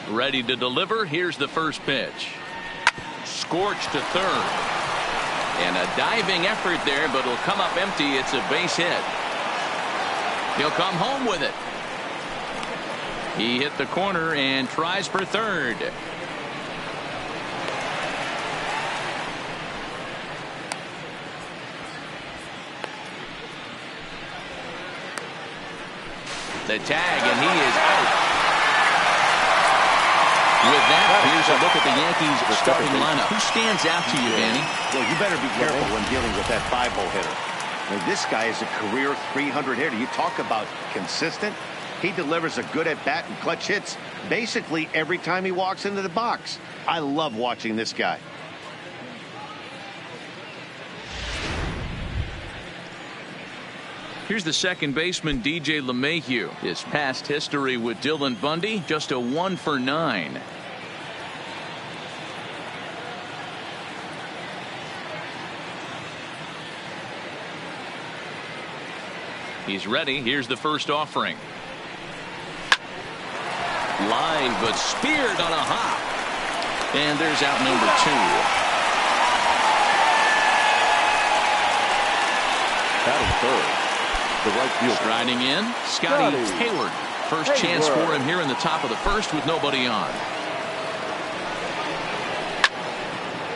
Ready to deliver. Here's the first pitch. Scorched to third. And a diving effort there, but it'll come up empty. It's a base hit. He'll come home with it. He hit the corner and tries for third. The tag, and he is out. With that, here's a look at the Yankees starting lineup. Who stands out to you, Danny? Well, you better be careful when dealing with that 5-hole hitter. I mean, this guy is a career 300 hitter. You talk about consistent. He delivers a good at-bat and clutch hits basically every time he walks into the box. I love watching this guy. Here's the second baseman, DJ LeMahieu. His past history with Dylan Bundy, just a 1 for 9. He's ready. Here's the first offering. Line, but speared on a hop. And there's out number 2. Batting third. The right field. Striding in, Scotty Hayward. First chance for him here in the top of the first with nobody on.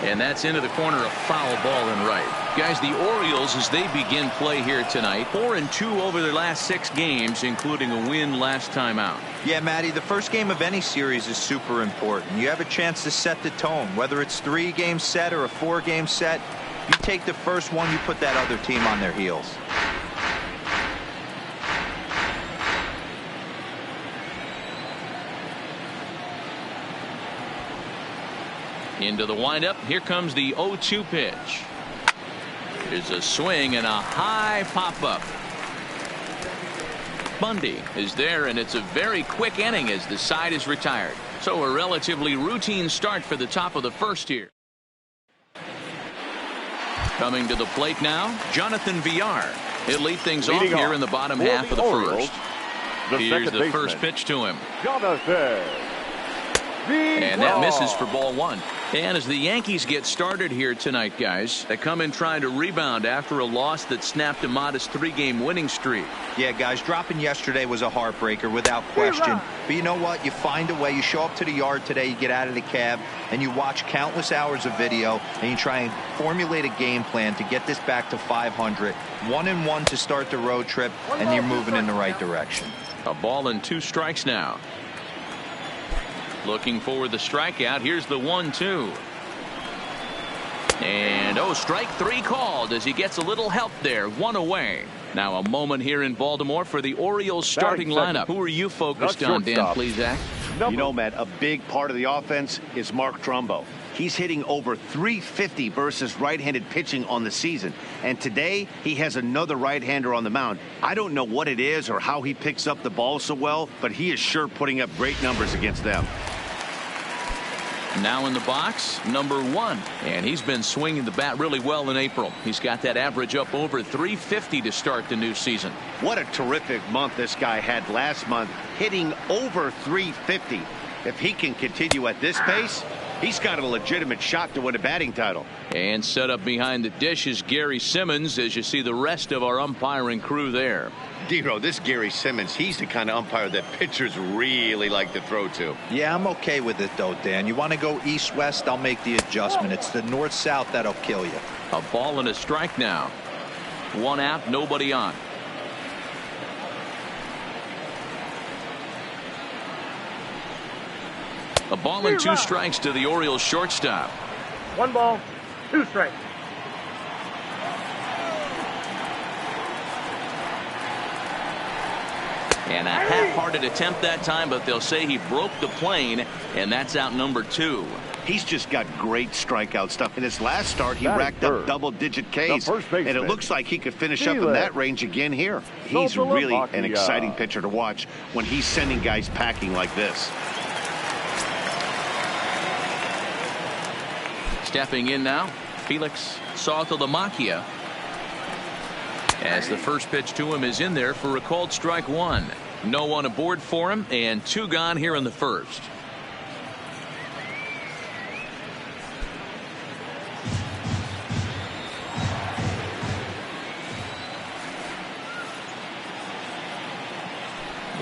And that's into the corner, a foul ball and right. Guys, the Orioles, as they begin play here tonight, 4-2 over their last 6 games, including a win last time out. Yeah, Matty, the first game of any series is super important. You have a chance to set the tone, whether it's 3-game set or a 4-game set. You take the first one, you put that other team on their heels. Into the windup. Here comes the 0-2 pitch. There's a swing and a high pop-up. Bundy is there, and it's a very quick inning as the side is retired. So a relatively routine start for the top of the first here. Coming to the plate now, Jonathan Villar. He'll lead things off here in the bottom half of the first. Here's the first pitch to him. And that misses for ball 1. And as the Yankees get started here tonight, guys, they come in trying to rebound after a loss that snapped a modest 3-game winning streak. Yeah, guys, dropping yesterday was a heartbreaker without question. But you know what? You find a way. You show up to the yard today, you get out of the cab, and you watch countless hours of video, and you try and formulate a game plan to get this back to 500. 1-1 to start the road trip, and you're moving in the right direction. A ball and 2 strikes now. Looking for the strikeout. Here's the 1-2. And strike 3 called as he gets a little help there. 1 away. Now a moment here in Baltimore for the Orioles starting lineup. Who are you focused on, Dan, please, Zach? You know, Matt, a big part of the offense is Mark Trumbo. He's hitting over 350 versus right-handed pitching on the season. And today, he has another right-hander on the mound. I don't know what it is or how he picks up the ball so well, but he is sure putting up great numbers against them. Now in the box, number 1. And he's been swinging the bat really well in April. He's got that average up over 350 to start the new season. What a terrific month this guy had last month, hitting over 350. If he can continue at this pace, he's got a legitimate shot to win a batting title. And set up behind the dish is Gary Simmons as you see the rest of our umpiring crew there. Dero, this Gary Simmons, he's the kind of umpire that pitchers really like to throw to. Yeah, I'm okay with it, though, Dan. You want to go east-west, I'll make the adjustment. It's the north-south that'll kill you. A ball and a strike now. 1 out, nobody on. A ball and 2 strikes to the Orioles shortstop. 1 ball, 2 strikes. And a half-hearted attempt that time, but they'll say he broke the plane, and that's out number 2. He's just got great strikeout stuff. In his last start, he racked up double-digit Ks, and it looks like he could finish up in that range again here. He's really an exciting pitcher to watch when he's sending guys packing like this. Stepping in now, Felix Saltalamacchia. As the first pitch to him is in there for a called strike 1. No one aboard for him, and 2 gone here in the first.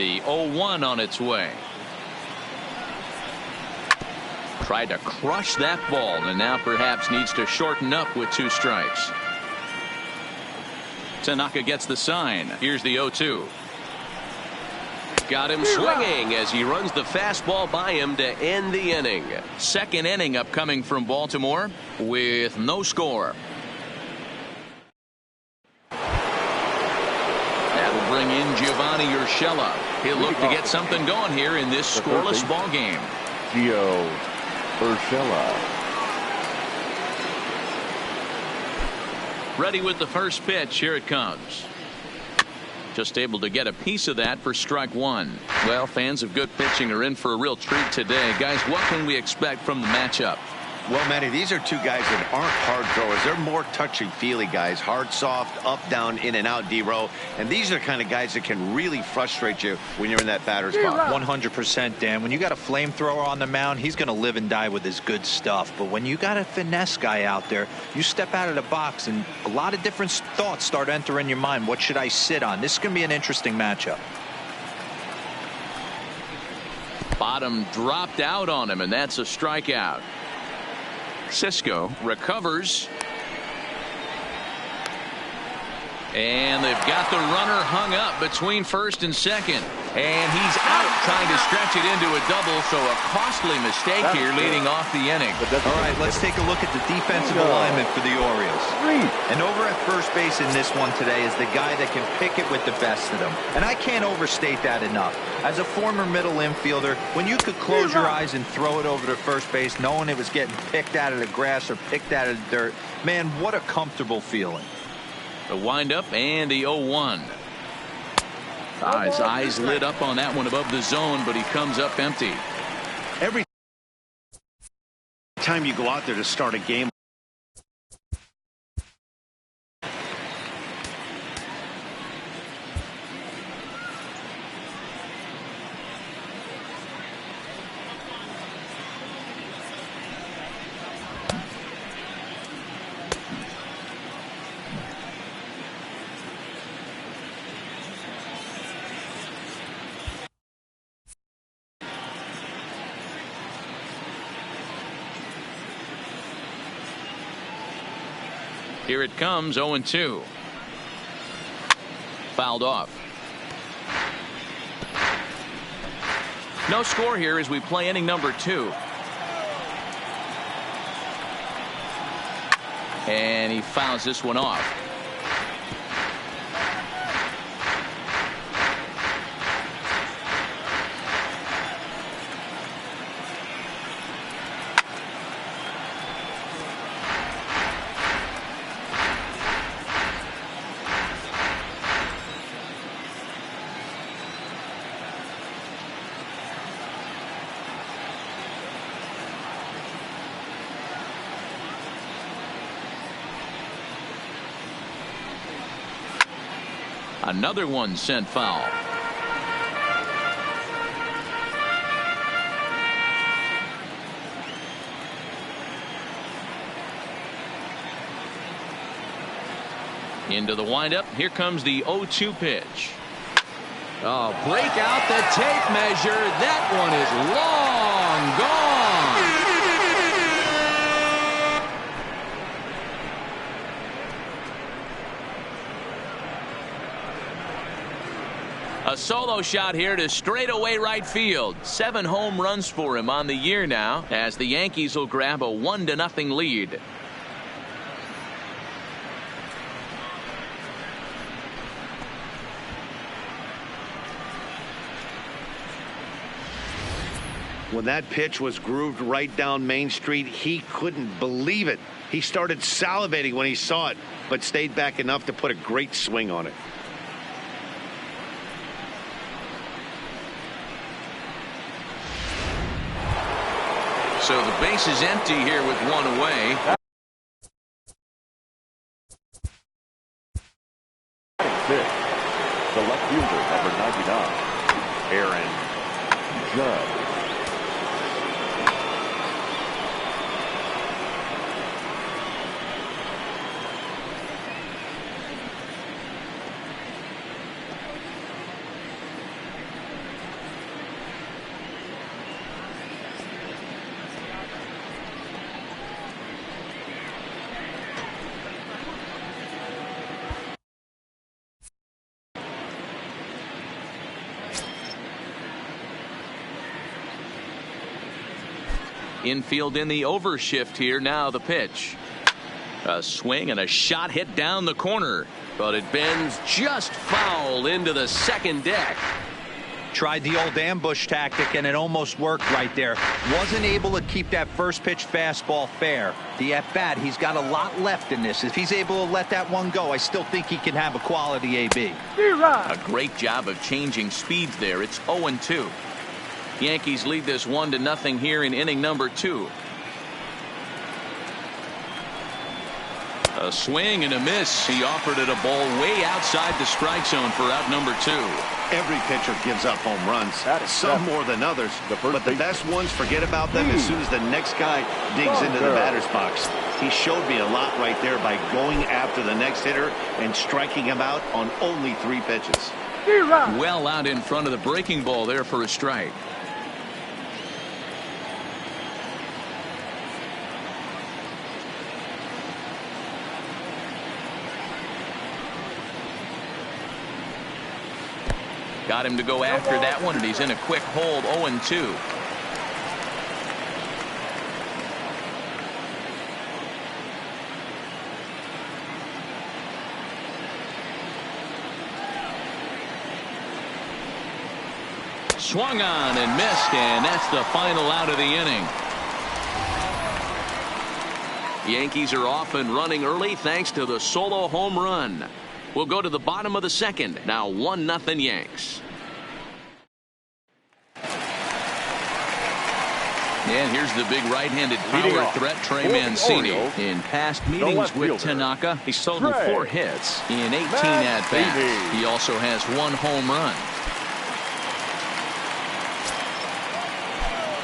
The 0-1 on its way. Tried to crush that ball and now perhaps needs to shorten up with 2 strikes. Tanaka gets the sign. Here's the 0-2. Got him swinging as he runs the fastball by him to end the inning. Second inning upcoming from Baltimore with no score. That'll bring in Giovanni Urshela. He'll look to get something going here in this scoreless ball game. Gio Urshela. Ready with the first pitch. Here it comes. Just able to get a piece of that for strike 1. Well, fans of good pitching are in for a real treat today. Guys, what can we expect from the matchup? Well, Manny, these are 2 guys that aren't hard throwers. They're more touchy-feely guys. Hard, soft, up, down, in and out, D-row. And these are the kind of guys that can really frustrate you when you're in that batter's box. 100%, Dan. When you got a flamethrower on the mound, he's going to live and die with his good stuff. But when you got a finesse guy out there, you step out of the box and a lot of different thoughts start entering your mind. What should I sit on? This is going to be an interesting matchup. Bottom dropped out on him, and that's a strikeout. Cisco recovers. And they've got the runner hung up between first and second. And he's out trying to stretch it into a double. So a costly mistake here leading off the inning. All right, let's take a look at the defensive alignment for the Orioles. And over at first base in this one today is the guy that can pick it with the best of them. And I can't overstate that enough. As a former middle infielder, when you could close your eyes and throw it over to first base knowing it was getting picked out of the grass or picked out of the dirt, man, what a comfortable feeling. The windup and the 0-1. His eyes lit up on that one above the zone, but he comes up empty. Every time you go out there to start a game, here it comes. 0-2. Fouled off. No score here as we play inning number 2. And he fouls this one off. Another one sent foul. Into the windup. Here comes the 0-2 pitch. Oh, break out the tape measure. That one is long gone. A solo shot here to straightaway right field. 7 home runs for him on the year now as the Yankees will grab a 1-0 lead. When that pitch was grooved right down Main Street, he couldn't believe it. He started salivating when he saw it, but stayed back enough to put a great swing on it. So the base is empty here with 1 away. The left fielder, number 99, Aaron Judge. Infield in the overshift here. Now the pitch. A swing and a shot hit down the corner, but it bends just foul into the second deck. Tried the old ambush tactic, and it almost worked right there. Wasn't able to keep that first pitch fastball fair. The at-bat, he's got a lot left in this. If he's able to let that one go, I still think he can have a quality AB. A great job of changing speeds there. It's 0-2. Yankees lead this 1-0 here in inning number 2. A swing and a miss. He offered it a ball way outside the strike zone for out number 2. Every pitcher gives up home runs, some more than others, but the best ones forget about them as soon as the next guy digs into the batter's box. He showed me a lot right there by going after the next hitter and striking him out on only 3 pitches. Well out in front of the breaking ball there for a strike. Got him to go after that one, and he's in a quick hold. 0-2. Swung on and missed, and that's the final out of the inning. Yankees are off and running early thanks to the solo home run. We'll go to the bottom of the second. Now 1-0 Yanks. And here's the big right-handed power threat, Trey Mancini. In past meetings with Tanaka, he's totaled 4 hits in 18 at-bats. He also has 1 home run.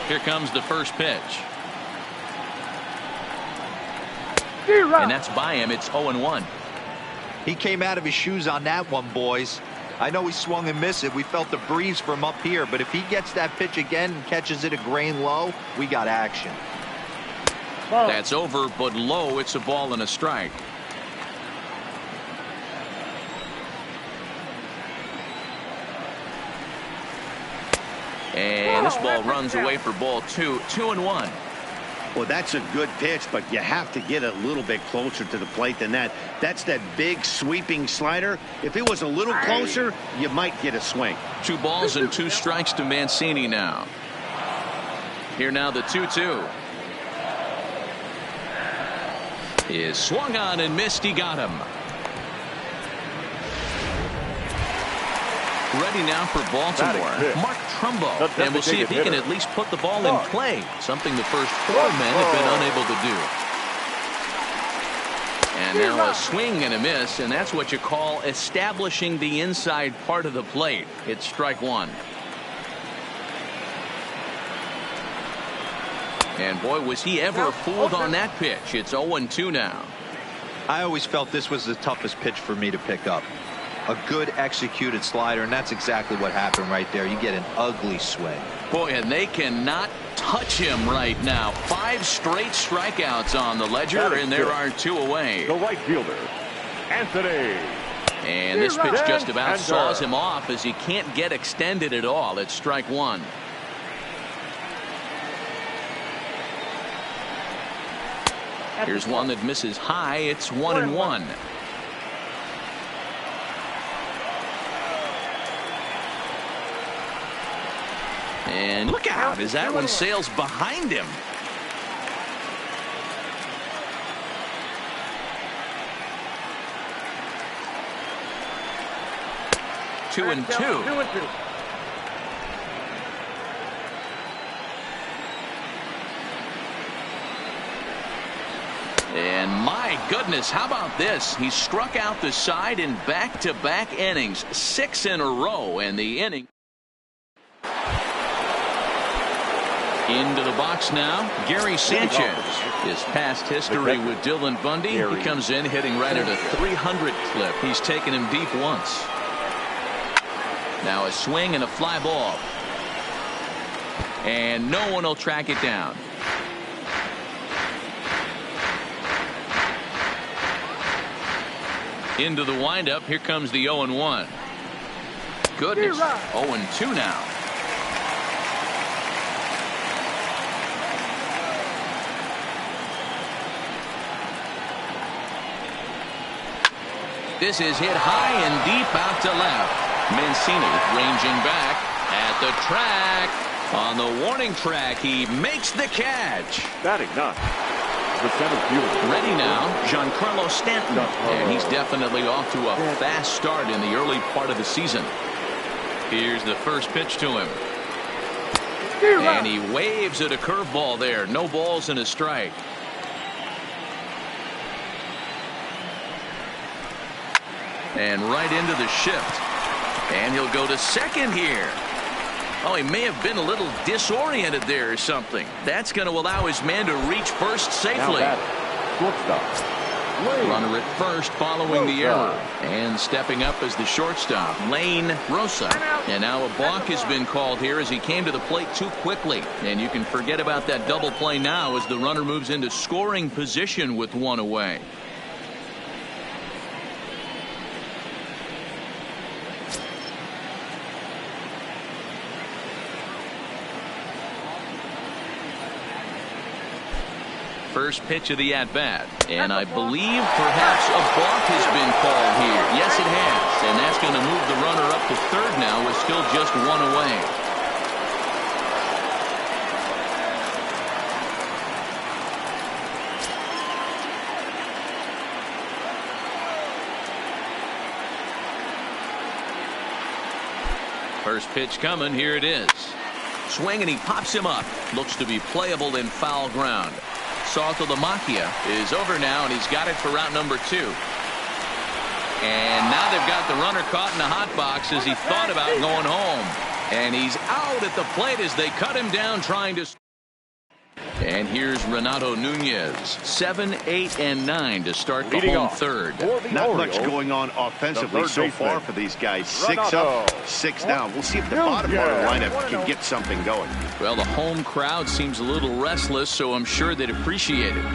Here comes the first pitch. And that's by him. It's 0-1. He came out of his shoes on that one, boys. I know he swung and missed it. We felt the breeze from up here, but if he gets that pitch again and catches it a grain low, we got action. That's over, but low. It's a ball and a strike. And this ball runs away for ball 2. 2-1. Well, that's a good pitch, but you have to get a little bit closer to the plate than that. That's that big sweeping slider. If it was a little closer, you might get a swing. 2 balls and 2 strikes to Mancini now. Here now the 2-2. Is swung on and missed. He got him. Ready now for Baltimore. Mark Trumbo. And we'll see if he can at least put the ball in play. Something the first 4 men have been unable to do. And now a swing and a miss. And that's what you call establishing the inside part of the plate. It's strike 1. And boy, was he ever fooled on that pitch. It's 0-2 now. I always felt this was the toughest pitch for me to pick up. A good executed slider, and that's exactly what happened right there. You get an ugly swing. Boy, and they cannot touch him right now. 5 straight strikeouts on the ledger, and there are 2 away. The right fielder, Anthony. And this pitch just about saws him off as he can't get extended at all. It's strike 1. Here's one that misses high. It's 1-1. And look out as that one sails behind him. Two and two. And my goodness, how about this? He struck out the side in back-to-back innings, 6 in a row, and the inning. Into the box now, Gary Sanchez. His past history with Dylan Bundy. He comes in hitting right at a 300 clip. He's taken him deep once. Now a swing and a fly ball. And no one will track it down. Into the windup. Here comes the 0-1. Goodness. 0-2 now. This is hit high and deep out to left. Mancini ranging back at the track. On the warning track, he makes the catch. Batting ninth, the center fielder. Ready now, Giancarlo Stanton. And he's definitely off to a fast start in the early part of the season. Here's the first pitch to him. And he waves at a curveball there. No balls and a strike. And right into the shift. And he'll go to second here. Oh, he may have been a little disoriented there or something. That's going to allow his man to reach first safely. Runner at first following the error. And stepping up as the shortstop, Lane Rosa. And now a balk has been called here as he came to the plate too quickly. And you can forget about that double play now as the runner moves into scoring position with one away. First pitch of the at-bat. And I believe perhaps a balk has been called here. Yes, it has. And that's going to move the runner up to third now with still just one away. First pitch coming. Here it is. Swing and he pops him up. Looks to be playable in foul ground. Saltalamacchia is over now, and he's got it for route number 2. And now they've got the runner caught in the hot box as he thought about going home. And he's out at the plate as they cut him down trying to. And here's Renato Nunez. 7, 8, and 9 to start the home third. Not much going on offensively so far for these guys. 6 up, 6 down. We'll see if the bottom part of the lineup can get something going. Well, the home crowd seems a little restless, so I'm sure they'd appreciate it.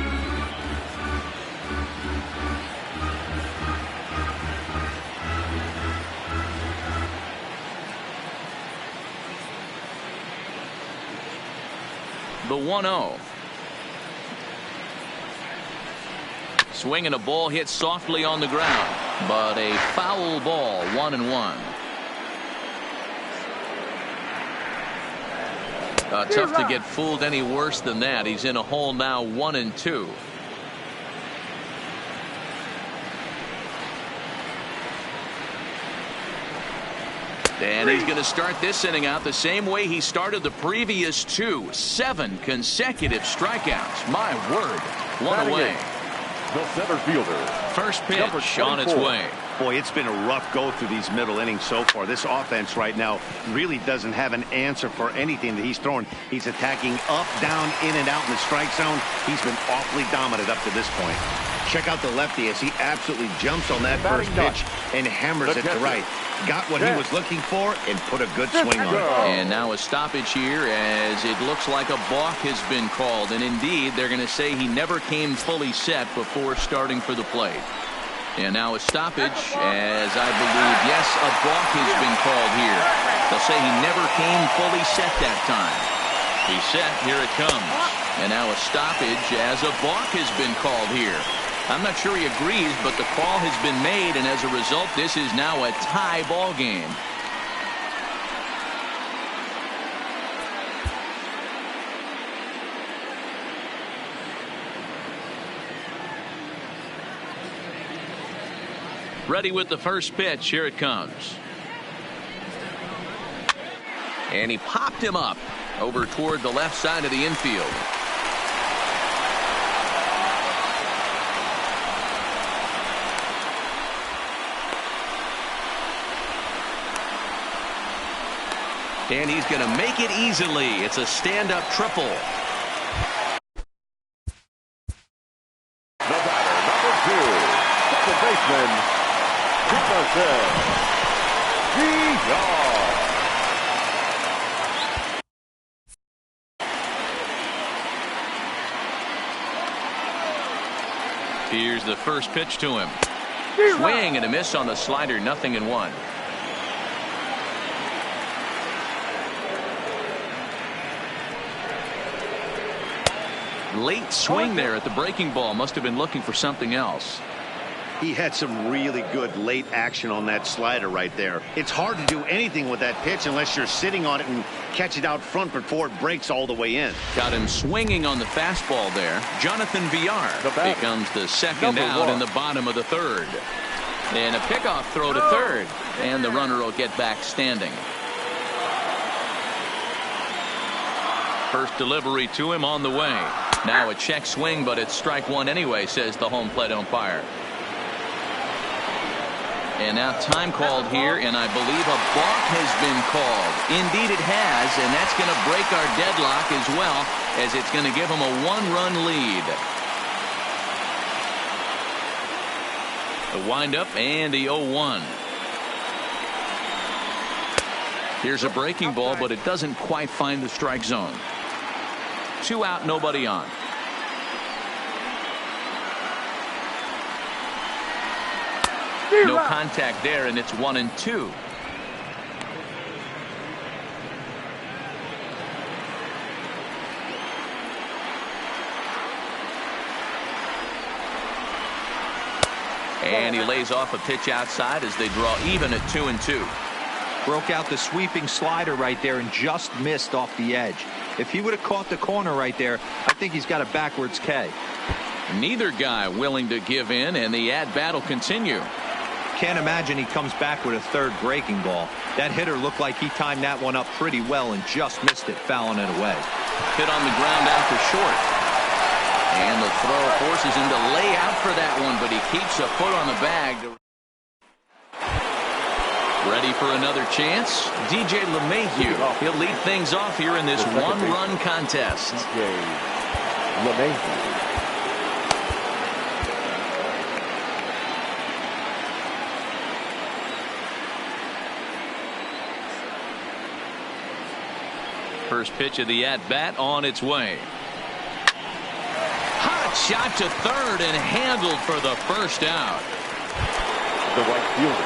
The 1-0. Swing and a ball hit softly on the ground, but a foul ball. 1-1. Tough to get fooled any worse than that. He's in a hole now. 1-2. And he's going to start this inning out the same way he started the previous 2. 7 consecutive strikeouts. My word. One away. The center fielder. First pitch on its way. Boy, it's been a rough go through these middle innings so far. This offense right now really doesn't have an answer for anything that he's throwing. He's attacking up, down, in and out in the strike zone. He's been awfully dominant up to this point. Check out the lefty as he absolutely jumps on that first pitch and hammers it to right. Got what he was looking for and put a good swing on it. And now a stoppage here as it looks like a balk has been called. And indeed, they're going to say he never came fully set before starting for the plate. And now a stoppage as I believe, yes, a balk has been called here. They'll say he never came fully set that time. He's set. Here it comes. And now a stoppage as a balk has been called here. I'm not sure he agrees, but the call has been made, and as a result, this is now a tie ball game. Ready with the first pitch. Here it comes. And he popped him up over toward the left side of the infield. And he's going to make it easily. It's a stand-up triple. The batter, number 2, second baseman, Jefferson. Here's the first pitch to him. Swing and a miss on the slider. 0-1. Late swing there at the breaking ball. Must have been looking for something else. He had some really good late action on that slider right there. It's hard to do anything with that pitch unless you're sitting on it and catch it out front before it breaks all the way in. Got him swinging on the fastball there. Jonathan Villar becomes the second out in the bottom of the third. And a pickoff throw to third. And the runner will get back standing. First delivery to him on the way. Now a check swing, but it's strike one anyway, says the home plate umpire. And now time called here, and I believe a balk has been called. Indeed it has, and that's going to break our deadlock as well, as it's going to give them a one-run lead. The windup and the 0-1. Here's a breaking ball, but it doesn't quite find the strike zone. 2 out, nobody on. No contact there, and it's 1-2. And he lays off a pitch outside as they draw even at 2-2. Broke out the sweeping slider right there and just missed off the edge. If he would have caught the corner right there, I think he's got a backwards K. Neither guy willing to give in, and the at-bat will continue. Can't imagine he comes back with a third breaking ball. That hitter looked like he timed that one up pretty well and just missed it, fouling it away. Hit on the ground out for short. And the throw forces him to lay out for that one, but he keeps a foot on the bag. Ready for another chance? DJ LeMahieu. He'll lead things off here in this one-run contest. DJ LeMahieu. First pitch of the at-bat on its way. Hot shot to third and handled for the first out. The right fielder,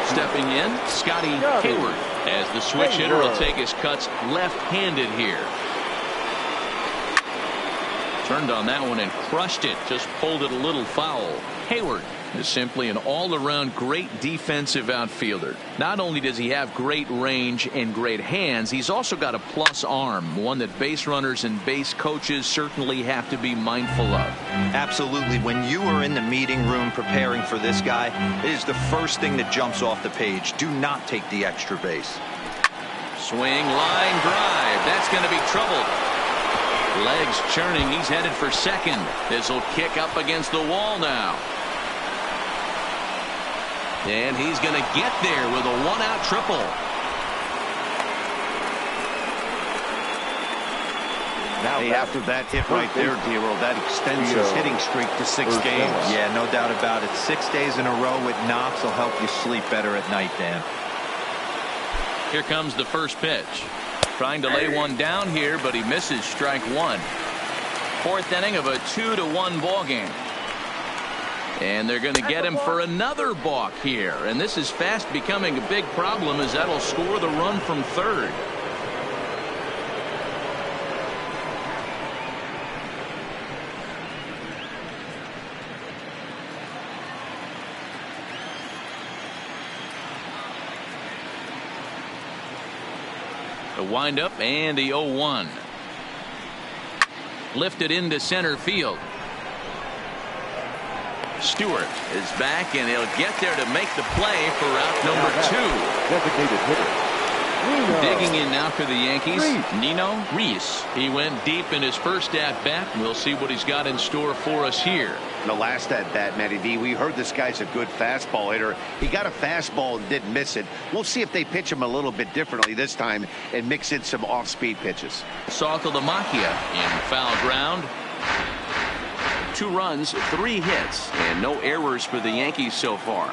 Stepping in, Scotty Hayward, as the switch hitter will take his cuts left-handed here. Turned on that one and crushed it, just pulled it a little foul. Hayward is simply an all-around great defensive outfielder. Not only does he have great range and great hands, he's also got a plus arm, one that base runners and base coaches certainly have to be mindful of. Absolutely. When you are in the meeting room preparing for this guy, it is the first thing that jumps off the page. Do not take the extra base. Swing, line drive. That's going to be trouble. Legs churning. He's headed for second. This will kick up against the wall now. And he's going to get there with a one-out triple. Now after that hit right there, Dero, that extends his hitting streak to 6 games. Yeah, no doubt about it. 6 days in a row with knocks will help you sleep better at night, Dan. Here comes the first pitch. Trying to lay one down here, but he misses strike one. Fourth inning of a 2-1 ball game. And they're going to get him for another balk here. And this is fast becoming a big problem, as that'll score the run from third. The windup and the 0-1. Lifted into center field. Stewart is back, and he'll get there to make the play for out number 2. Designated hitter. Digging in now for the Yankees, Nino Reese. He went deep in his first at-bat. We'll see what he's got in store for us here. The last at-bat, Matty D, we heard this guy's a good fastball hitter. He got a fastball and didn't miss it. We'll see if they pitch him a little bit differently this time and mix in some off-speed pitches. Saltalamacchia in foul ground. 2 runs, 3 hits, and no errors for the Yankees so far.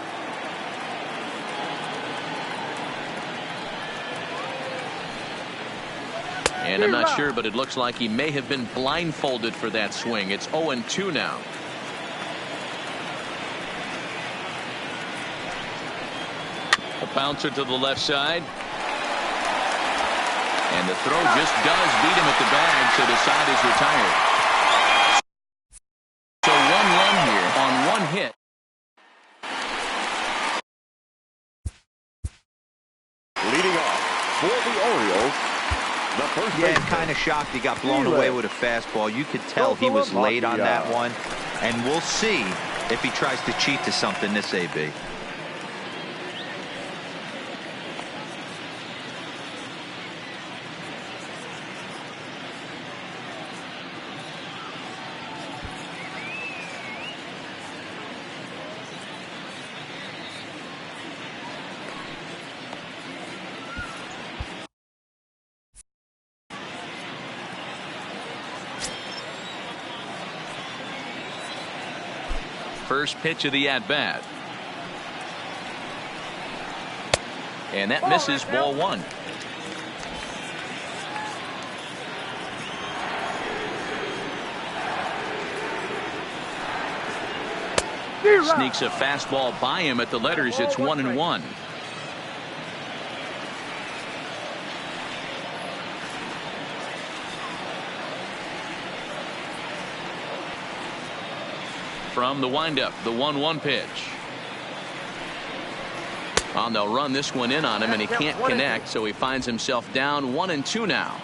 And I'm not sure, but it looks like he may have been blindfolded for that swing. It's 0-2 now. A bouncer to the left side. And the throw just does beat him at the bag, so the side is retired. So 1 run here on 1 hit. Leading off for the Orioles, the first Yeah, I'm kind of shocked he got blown away with a fastball. You could tell he was late on that one. And we'll see if he tries to cheat to something this AB. First pitch of the at-bat. And that misses, ball one. Sneaks a fastball by him at the letters. It's 1-1. From the windup, the 1-1 pitch. Oh, they'll run this one in on him, and he can't connect, so he finds himself down 1-2 now.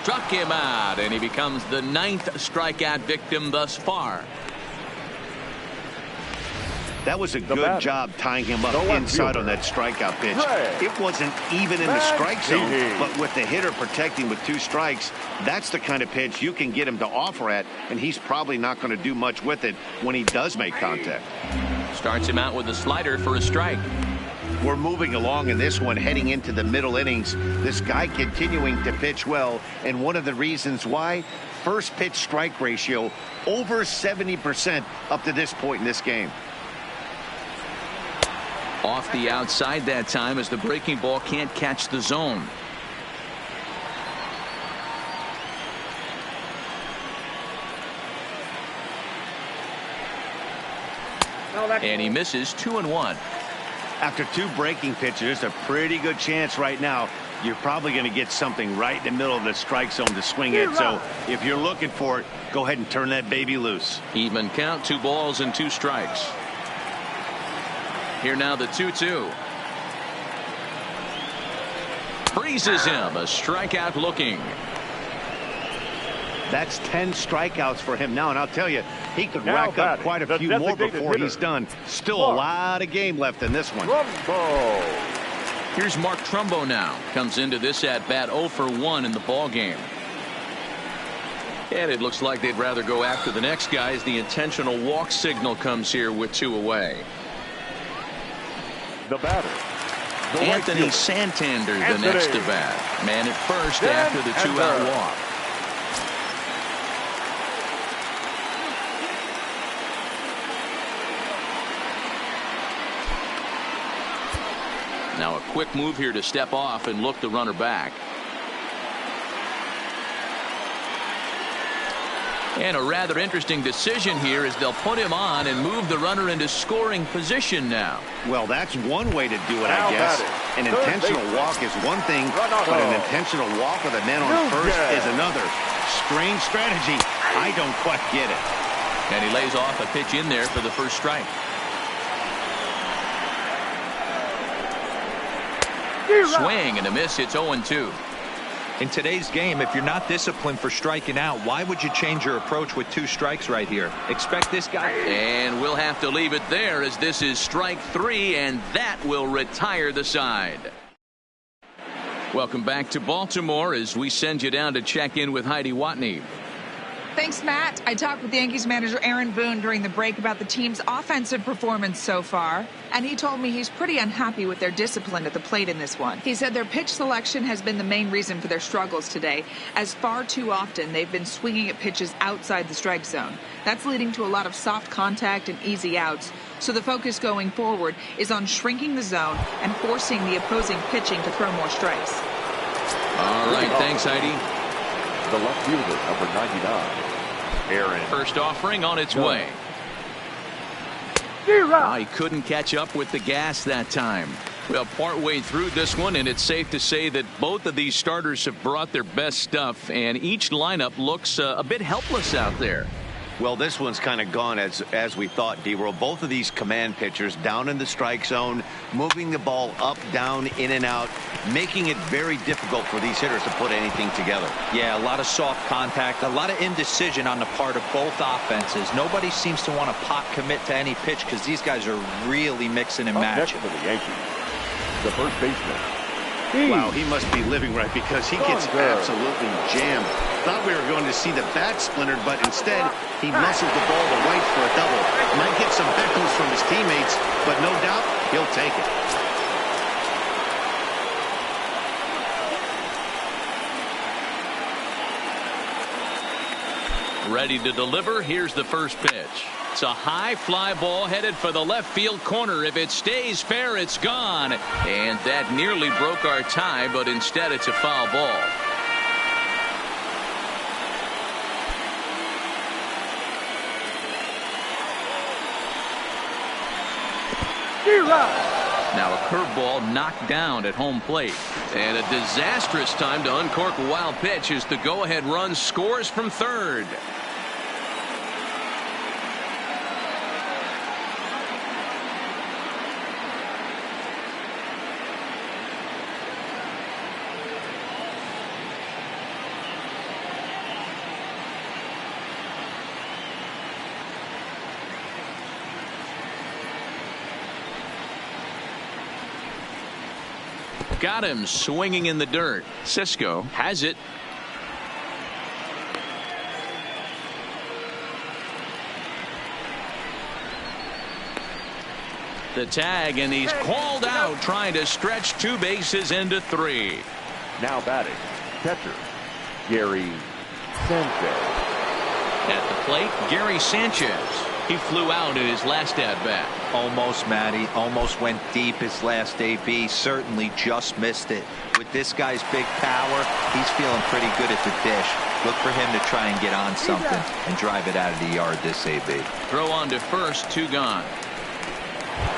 Struck him out, and he becomes the 9th strikeout victim thus far. That was a good job tying him up inside on that strikeout pitch. It wasn't even in the strike zone, but with the hitter protecting with 2 strikes, that's the kind of pitch you can get him to offer at, and he's probably not going to do much with it when he does make contact. Starts him out with a slider for a strike. We're moving along in this one, heading into the middle innings. This guy continuing to pitch well, and one of the reasons why, first pitch strike ratio over 70% up to this point in this game. Off the outside that time as the breaking ball can't catch the zone. And he misses 2-1. After 2 breaking pitches, there's a pretty good chance right now you're probably going to get something right in the middle of the strike zone to swing at. So if you're looking for it, go ahead and turn that baby loose. Even count, 2 balls and 2 strikes. Here now the 2-2. Freezes him, a strikeout looking. That's 10 strikeouts for him now, and I'll tell you, he could rack up quite a few more before he's done. Still a lot of game left in this one. Here's Mark Trumbo now. Comes into this at-bat 0 for 1 in the ball game. And it looks like they'd rather go after the next guy as the intentional walk signal comes here with 2 away. The batter, Anthony Santander, the next to bat. Man at first after the 2-out walk. Now a quick move here to step off and look the runner back. And a rather interesting decision here as they'll put him on and move the runner into scoring position now. Well, that's one way to do it, I guess. An intentional walk is one thing, but an intentional walk with a man on first is another. Strange strategy. I don't quite get it. And he lays off a pitch in there for the first strike. Swing and a miss. It's 0-2. In today's game, if you're not disciplined for striking out, why would you change your approach with 2 strikes right here? Expect this guy. And we'll have to leave it there as this is strike 3, and that will retire the side. Welcome back to Baltimore as we send you down to check in with Heidi Watney. Thanks, Matt. I talked with Yankees manager Aaron Boone during the break about the team's offensive performance so far, and he told me he's pretty unhappy with their discipline at the plate in this one. He said their pitch selection has been the main reason for their struggles today, as far too often they've been swinging at pitches outside the strike zone. That's leading to a lot of soft contact and easy outs, so the focus going forward is on shrinking the zone and forcing the opposing pitching to throw more strikes. All right, thanks, Heidi. The left fielder, number 99, Aaron. First offering on its way. Oh, he couldn't catch up with the gas that time. Well, partway through this one, and it's safe to say that both of these starters have brought their best stuff, and each lineup looks a bit helpless out there. Well, this one's kind of gone as we thought, D-World. Both of these command pitchers down in the strike zone, moving the ball up, down, in and out, making it very difficult for these hitters to put anything together. Yeah, a lot of soft contact, a lot of indecision on the part of both offenses. Nobody seems to want to pot commit to any pitch because these guys are really mixing and matching. Next for the Yankees, the first baseman. Wow, he must be living right because he gets absolutely jammed. Thought we were going to see the bat splintered, but instead he muscles the ball to right for a double. Might get some heckles from his teammates, but no doubt he'll take it. Ready to deliver. Here's the first pitch. It's a high fly ball headed for the left field corner. If it stays fair, it's gone. And that nearly broke our tie, but instead it's a foul ball. Now a curveball knocked down at home plate. And a disastrous time to uncork a wild pitch as the go-ahead run scores from third. Got him swinging in the dirt. Cisco has it. The tag, and he's called out trying to stretch two bases into three. Now batting, catcher, Gary Sanchez. At the plate, Gary Sanchez. He flew out in his last at-bat. Almost, Matty. Almost went deep his last AB. Certainly just missed it. With this guy's big power, he's feeling pretty good at the dish. Look for him to try and get on something and drive it out of the yard this AB. Throw on to first, two gone.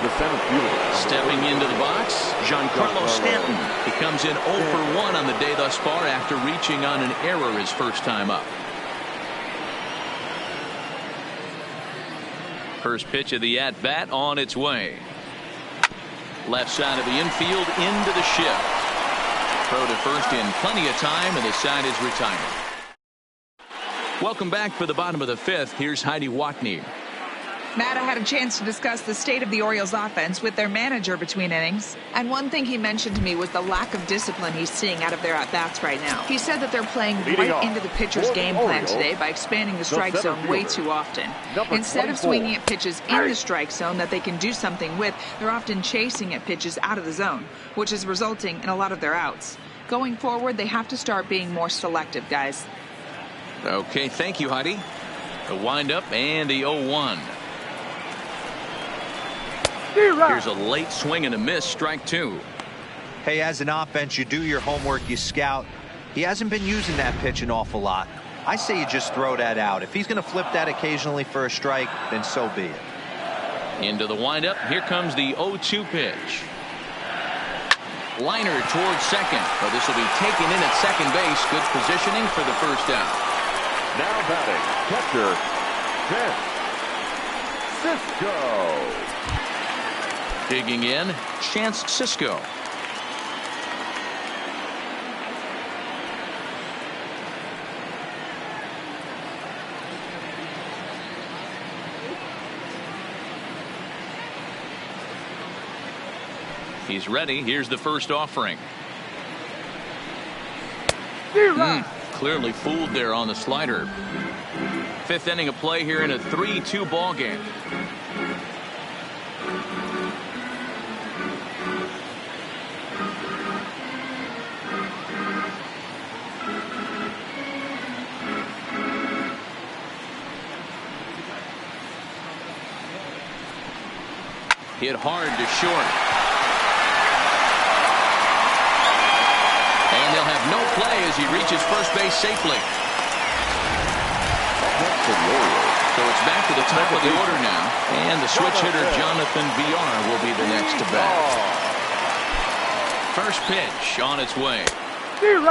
The center fielder. Stepping into the box, Giancarlo Stanton. He comes in 0 for 1 on the day thus far after reaching on an error his first time up. First pitch of the at-bat on its way. Left side of the infield into the shift. Throw to first in plenty of time, and the side is retired. Welcome back for the bottom of the fifth. Here's Heidi Watney. Matt, I had a chance to discuss the state of the Orioles offense with their manager between innings. And one thing he mentioned to me was the lack of discipline he's seeing out of their at-bats right now. He said that they're playing right into the pitcher's game plan today by expanding the strike zone way too often. Instead of swinging at pitches in the strike zone that they can do something with, they're often chasing at pitches out of the zone, which is resulting in a lot of their outs. Going forward, they have to start being more selective, guys. Okay, thank you, Heidi. The windup and the 0-1. Here's a late swing and a miss, strike two. Hey, as an offense, you do your homework, you scout. He hasn't been using that pitch an awful lot. I say you just throw that out. If he's going to flip that occasionally for a strike, then so be it. Into the windup. Here comes the 0-2 pitch. Liner towards second. But this will be taken in at second base. Good positioning for the first out. Now batting, catcher, Cisco. Digging in, Chance Cisco. He's ready. Here's the first offering. Clearly fooled there on the slider. Fifth inning of play here in a 3-2 ball game. Hit hard to short. And they'll have no play as he reaches first base safely. So it's back to the top of the order now. And the switch hitter Jonathan VR will be the next to bat. First pitch on its way.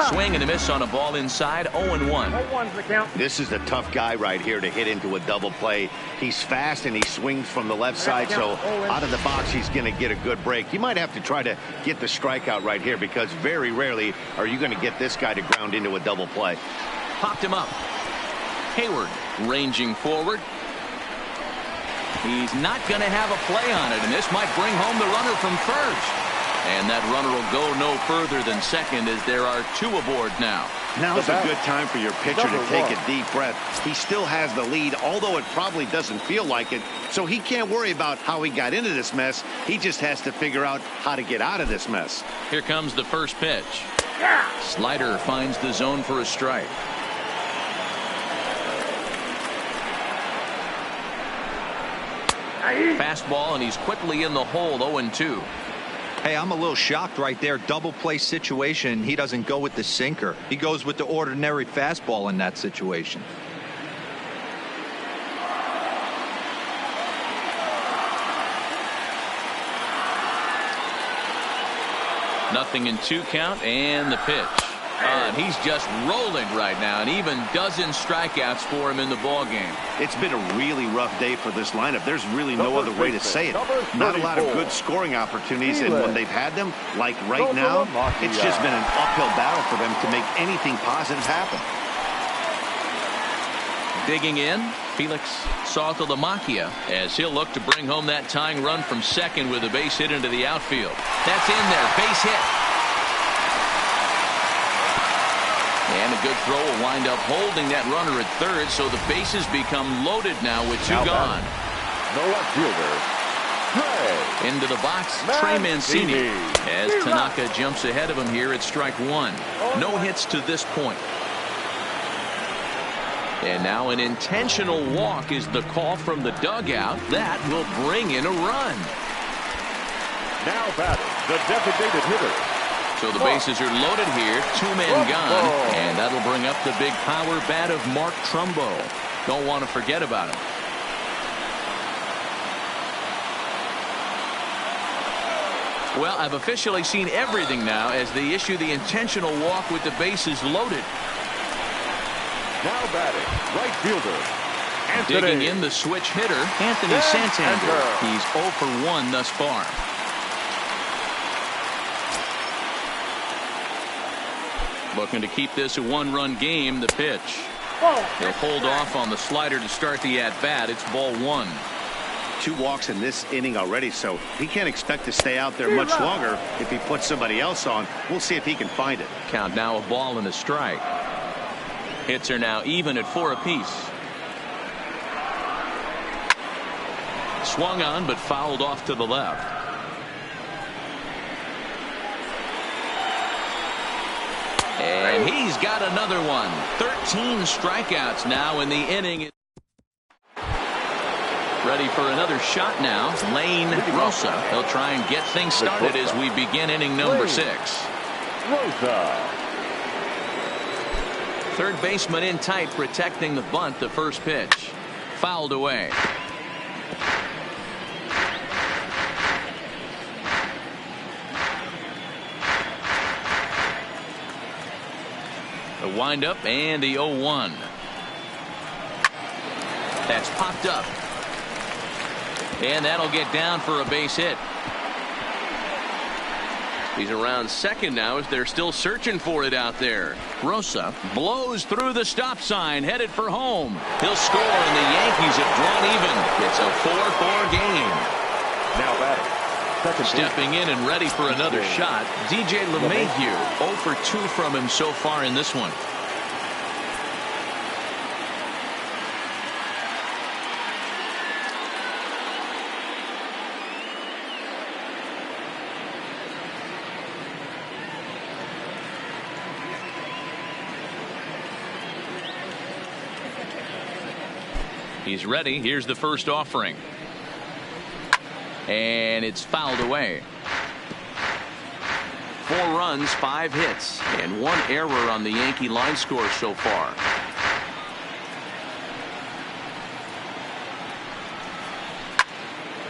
Swing and a miss on a ball inside. 0-1. 0-1's the count. This is a tough guy right here to hit into a double play. He's fast and he swings from the left side, so out of the box he's going to get a good break. You might have to try to get the strikeout right here because very rarely are you going to get this guy to ground into a double play. Popped him up. Hayward ranging forward. He's not going to have a play on it, and this might bring home the runner from first. And that runner will go no further than second as there are 2 aboard now. Now's a good time for your pitcher to take a deep breath. He still has the lead, although it probably doesn't feel like it. So he can't worry about how he got into this mess. He just has to figure out how to get out of this mess. Here comes the first pitch. Slider finds the zone for a strike. Fastball, and he's quickly in the hole. 0-2. Hey, I'm a little shocked right there. Double play situation. He doesn't go with the sinker. He goes with the ordinary fastball in that situation. Nothing in 2 count, and the pitch. And he's just rolling right now, and even dozens strikeouts for him in the ball game. It's been a really rough day for this lineup. There's really no other way to say it. Not a lot of good scoring opportunities, and when they've had them, like right now, it's just been an uphill battle for them to make anything positive happen. Digging in, Felix Saltalamacchia, as he'll look to bring home that tying run from second with a base hit into the outfield. That's in there, base hit. And a good throw will wind up holding that runner at third, so the bases become loaded now with 2 gone. No left fielder. Into the box, Trey Mancini, as Tanaka jumps ahead of him here at strike 1. No hits to this point. And now an intentional walk is the call from the dugout. That will bring in a run. Now batting, the designated hitter. So the bases are loaded here. 2 men gone. And that'll bring up the big power bat of Mark Trumbo. Don't want to forget about him. Well, I've officially seen everything now as they issue the intentional walk with the bases loaded. Now batting, right fielder. Anthony. Digging in the switch hitter, Anthony Santander. He's 0 for 1 thus far. Looking to keep this a 1-run game. The pitch. He'll hold off on the slider to start the at-bat. It's ball 1. 2 walks in this inning already, so he can't expect to stay out there much longer if he puts somebody else on. We'll see if he can find it. Count now, a ball and a strike. Hits are now even at 4 apiece. Swung on, but fouled off to the left. And he's got another one. 13 strikeouts now in the inning. Ready for another shot now. Lane Rosa. He'll try and get things started as we begin inning number 6. Rosa. Third baseman in tight, protecting the bunt. The first pitch. Fouled away. The windup and the 0-1. That's popped up. And that'll get down for a base hit. He's around second now as they're still searching for it out there. Rosa blows through the stop sign, headed for home. He'll score, and the Yankees have drawn even. It's a 4-4 game. Now batting. Stepping in and ready for another shot, DJ LeMahieu. 0 for 2 from him so far in this one. He's ready. Here's the first offering. And it's fouled away. 4 runs, 5 hits, and 1 error on the Yankee line score so far.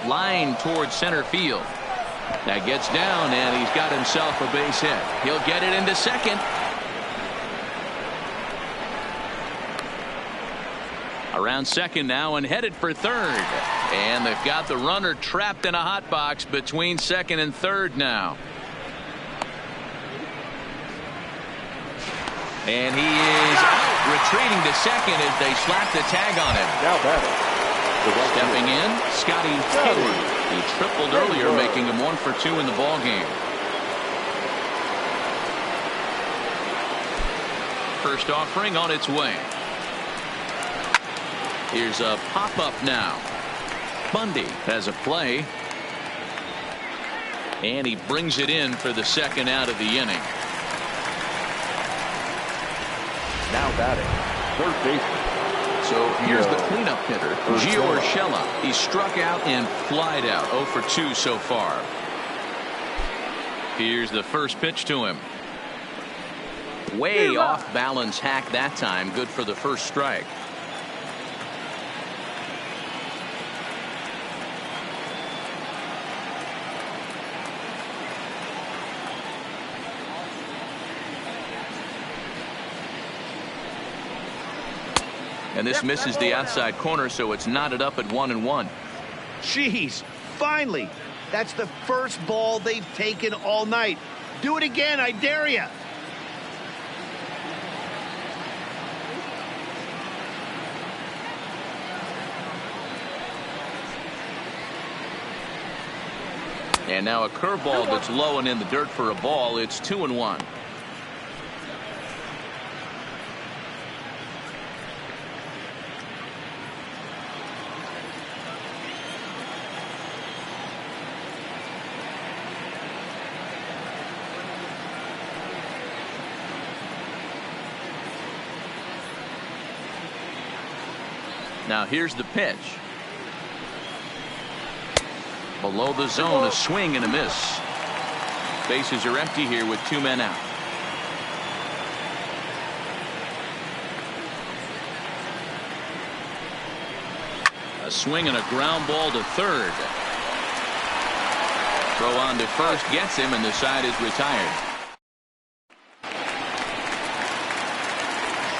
Line towards center field. That gets down, and he's got himself a base hit. He'll get it into second. Around second now and headed for third. And they've got the runner trapped in a hot box between second and third now. And he is out, retreating to second as they slap the tag on him. Now batting. Stepping in, Scotty Hayward. He tripled earlier, making him 1 for 2 in the ball game. First offering on its way. Here's a pop-up now. Bundy has a play. And he brings it in for the second out of the inning. Now batting, third baseman. So here's the cleanup hitter, Gio Urshela. He struck out and flied out, 0 for 2 so far. Here's the first pitch to him. Way off balance hack that time. Good for the first strike. And this misses the outside corner, so it's knotted up at 1-1. Jeez, finally. That's the first ball they've taken all night. Do it again, I dare you. And now a curveball that's low and in the dirt for a ball. It's 2-1. Now here's the pitch. Below the zone, a swing and a miss. Bases are empty here with 2 men out. A swing and a ground ball to third. Throw on to first gets him, and the side is retired.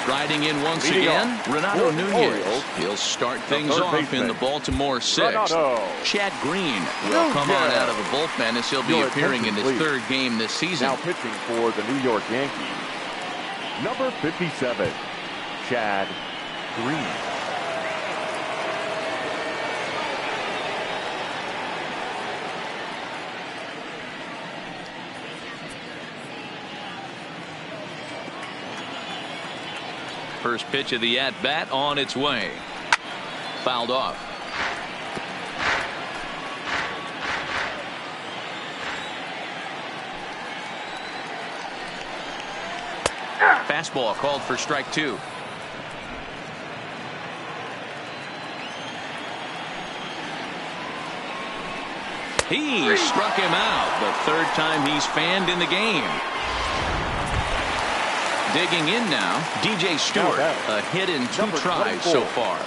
Riding in once again, Renato Nunez. He'll start things off in the Baltimore 6th. Chad Green will come on out of the bullpen as he'll be appearing in his 3rd game this season. Now pitching for the New York Yankees, number 57, Chad Green. First pitch of the at-bat on its way. Fouled off. Fastball called for strike 2. He struck him out, the 3rd time he's fanned in the game. Digging in now, DJ Stewart, a hit in 2 tries so far.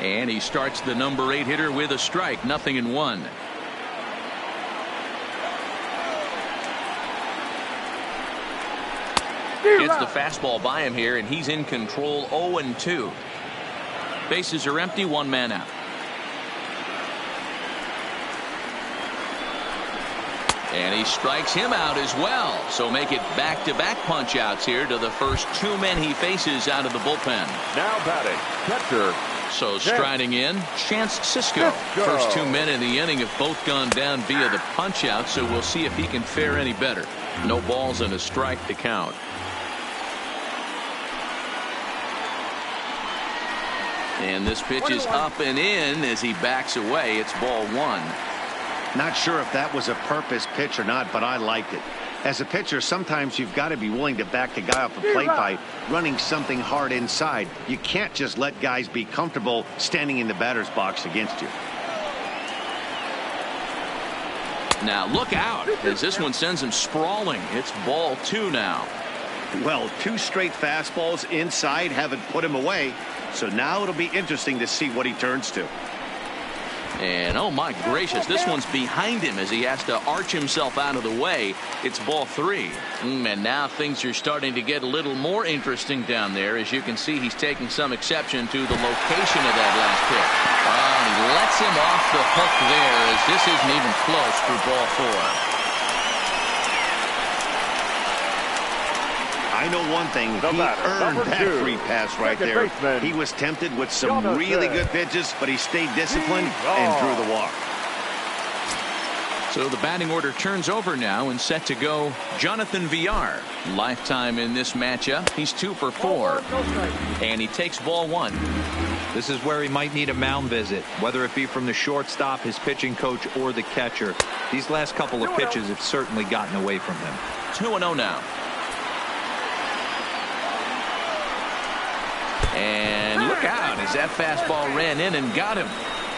And he starts the number 8 hitter with a strike, 0-1. Gets the fastball by him here, and he's in control, 0-2. Bases are empty, 1 man out. And he strikes him out as well. So make it back-to-back punch-outs here to the first 2 men he faces out of the bullpen. Now batting, catcher. So striding in, Chance Sisco. First 2 men in the inning have both gone down via the punch-out, so we'll see if he can fare any better. No balls and a strike to count. And this pitch is up and in as he backs away. It's ball 1. Not sure if that was a purpose pitch or not, but I liked it. As a pitcher, sometimes you've got to be willing to back the guy off the plate by running something hard inside. You can't just let guys be comfortable standing in the batter's box against you. Now look out as this one sends him sprawling. It's ball 2 now. Well, 2 straight fastballs inside haven't put him away. So now it'll be interesting to see what he turns to. And oh my gracious, this one's behind him as he has to arch himself out of the way. It's ball 3. And now things are starting to get a little more interesting down there. As you can see, he's taking some exception to the location of that last pitch. He lets him off the hook there as this isn't even close for ball 4. I know one thing. He earned that free pass right there. He was tempted with some really good pitches, but he stayed disciplined and drew the walk. So the batting order turns over now and set to go Jonathan Villar. Lifetime in this matchup. He's 2 for 4. And he takes ball 1. This is where he might need a mound visit, whether it be from the shortstop, his pitching coach, or the catcher. These last couple of pitches have certainly gotten away from him. 2-0 now. And look out as that fastball ran in and got him.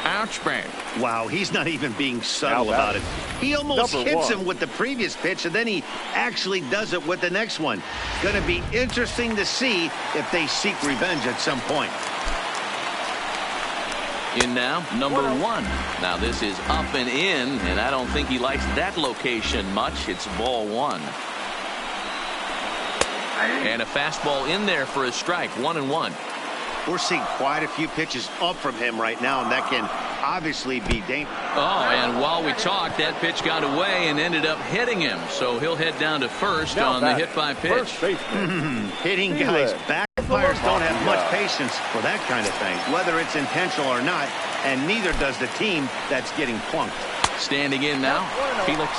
Ouch, bang. Wow, he's not even being subtle about it. He almost hits him with the previous pitch, and then he actually does it with the next one. Going to be interesting to see if they seek revenge at some point. In now, number 1. Now this is up and in, and I don't think he likes that location much. It's ball 1. And a fastball in there for a strike. 1-1. We're seeing quite a few pitches up from him right now, and that can obviously be dangerous. Oh, and while we talked, that pitch got away and ended up hitting him. So he'll head down to first on the hit by pitch. Hitting guys back. Umpires don't have much patience for that kind of thing, whether it's intentional or not, and neither does the team that's getting plunked. Standing in now, Felix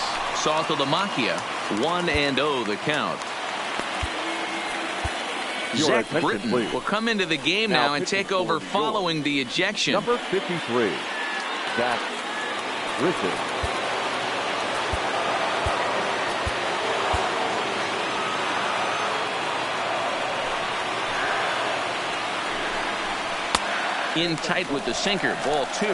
Saltalamacchia. 1-0 the count. Zach Britton will come into the game now and take over following the ejection. Number 53, Zach Britton. In tight with the sinker, ball 2.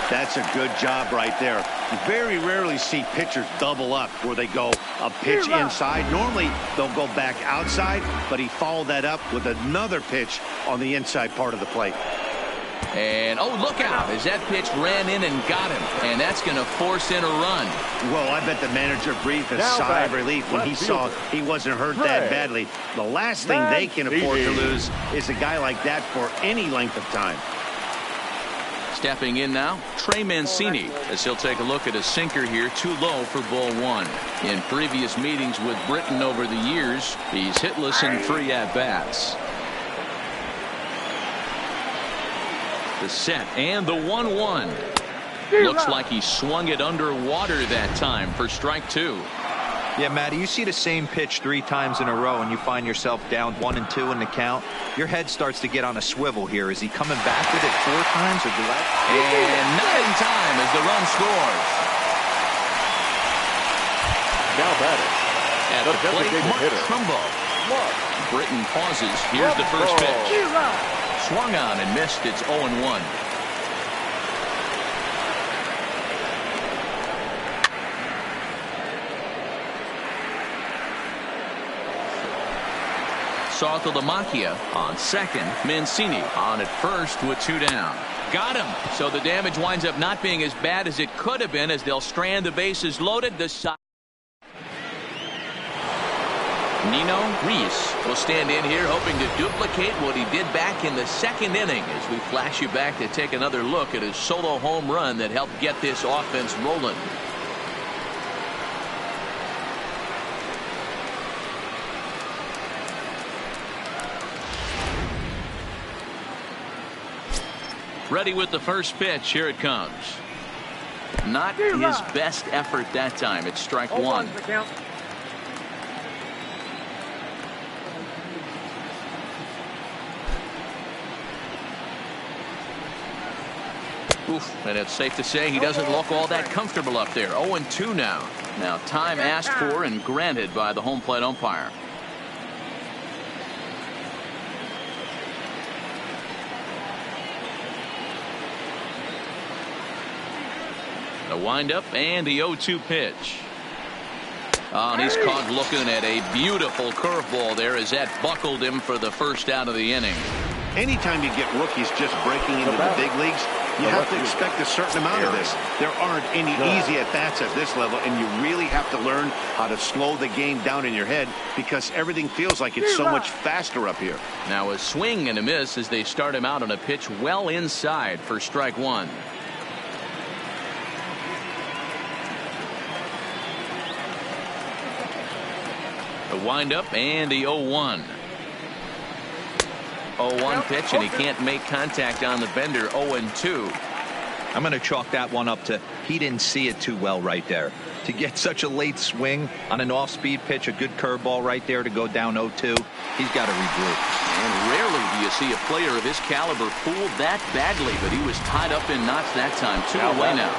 That's a good job right there. You very rarely see pitchers double up where they go a pitch inside. Normally they'll go back outside, but he followed that up with another pitch on the inside part of the plate. And oh, look out as that pitch ran in and got him, and that's going to force in a run. Well, I bet the manager breathed a sigh of relief when he saw he wasn't hurt that badly. The last thing they can afford to lose is a guy like that for any length of time. Stepping in now, Trey Mancini, as he'll take a look at a sinker here, too low for ball 1. In previous meetings with Britton over the years, he's hitless in 3 at-bats. The set and the 1-1. Looks like he swung it underwater that time for strike 2. Yeah, Matty, you see the same pitch 3 times in a row and you find yourself down 1-2 in the count. Your head starts to get on a swivel here. Is he coming back with it 4 times? Or and not in time as the run scores. Now batting. At the plate, Mark Trumbo. Britton pauses. Here's the first pitch. Swung on and missed. It's 0-1. Saltalamacchia on second. Mancini on at first with 2 down. Got him. So the damage winds up not being as bad as it could have been as they'll strand the bases loaded. The side. Nino Reese will stand in here hoping to duplicate what he did back in the 2nd inning as we flash you back to take another look at his solo home run that helped get this offense rolling. Ready with the first pitch. Here it comes. Not his best effort that time. It's strike 1. Oof, and it's safe to say he doesn't look all that comfortable up there. 0-2 now. Now time asked for and granted by the home plate umpire. The windup and the 0-2 pitch. Oh, and he's caught looking at a beautiful curveball there as that buckled him for the first out of the inning. Anytime you get rookies just breaking into the big leagues, you have to expect a certain amount of this. There aren't any easy at-bats at this level, and you really have to learn how to slow the game down in your head because everything feels like it's so much faster up here. Now a swing and a miss as they start him out on a pitch well inside for strike one. The windup and the 0-1. 0-1 pitch, and he can't make contact on the bender. 0-2. I'm going to chalk that one up to he didn't see it too well right there. To get such a late swing on an off-speed pitch, a good curveball right there to go down 0-2, he's got to regroup. And rarely do you see a player of his caliber fooled that badly, but he was tied up in knots that time. 2 away now.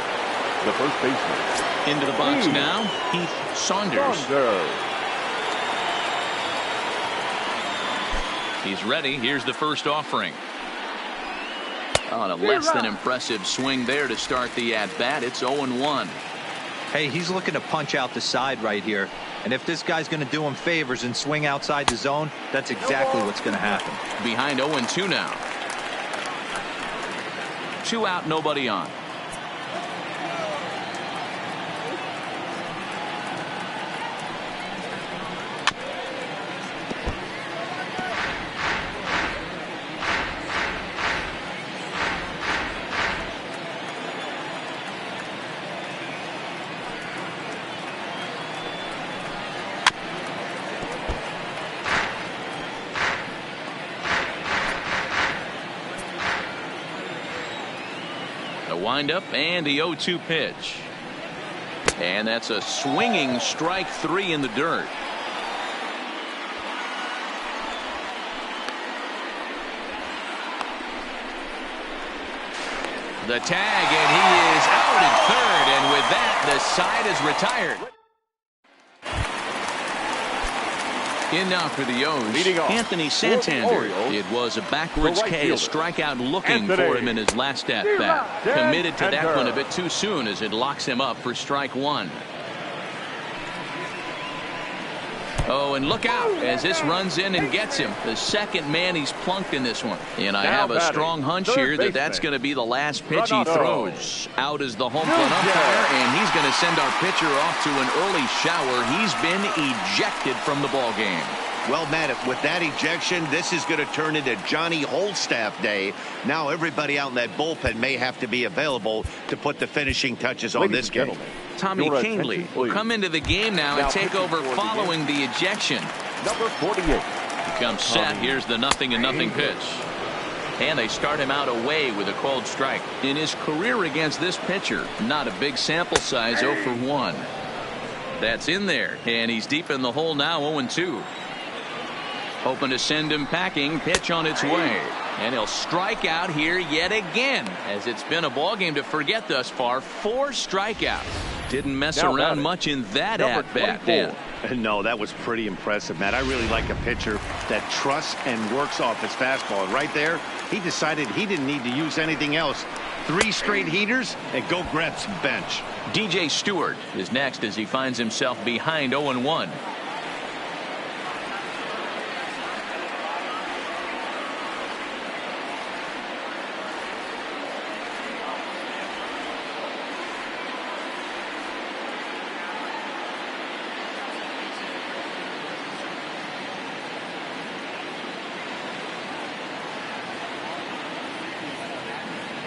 The first baseman. Into the box now, Heath Saunders. He's ready. Here's the first offering. On a less than impressive swing there to start the at-bat. It's 0-1. Hey, he's looking to punch out the side right here. And if this guy's going to do him favors and swing outside the zone, that's exactly what's going to happen. Behind 0-2 now. 2 out, nobody on. Windup and the 0-2 pitch. And that's a swinging strike 3 in the dirt. The tag, and he is out at third, and with that the side is retired. In now for the O's, Anthony Santander. It was a backwards K, a strikeout looking for him in his last at-bat. Committed to that one a bit too soon as it locks him up for strike 1. Oh, and look out as this runs in and gets him. The second man he's plunked in this one. And I have a strong hunch here that that's going to be the last pitch he throws. Out is the home plate umpire, and he's going to send our pitcher off to an early shower. He's been ejected from the ball game. Well, Matt, with that ejection, this is going to turn into Johnny Holstaff Day. Now everybody out in that bullpen may have to be available to put the finishing touches on this game. Tommy Kingley will come into the game now and take over following the ejection. Number 48. He comes set. Here's the 0-0 pitch. And they start him out away with a called strike. In his career against this pitcher, not a big sample size, 0 for 1. That's in there, and he's deep in the hole now, 0-2. Hoping to send him packing. Pitch on its way. And he'll strike out here yet again, as it's been a ball game to forget thus far. 4 strikeouts. Didn't mess around much in that at-bat, Dan. No, that was pretty impressive, Matt. I really like a pitcher that trusts and works off his fastball. And right there, he decided he didn't need to use anything else. 3 straight heaters and go grab some bench. DJ Stewart is next as he finds himself behind 0-1.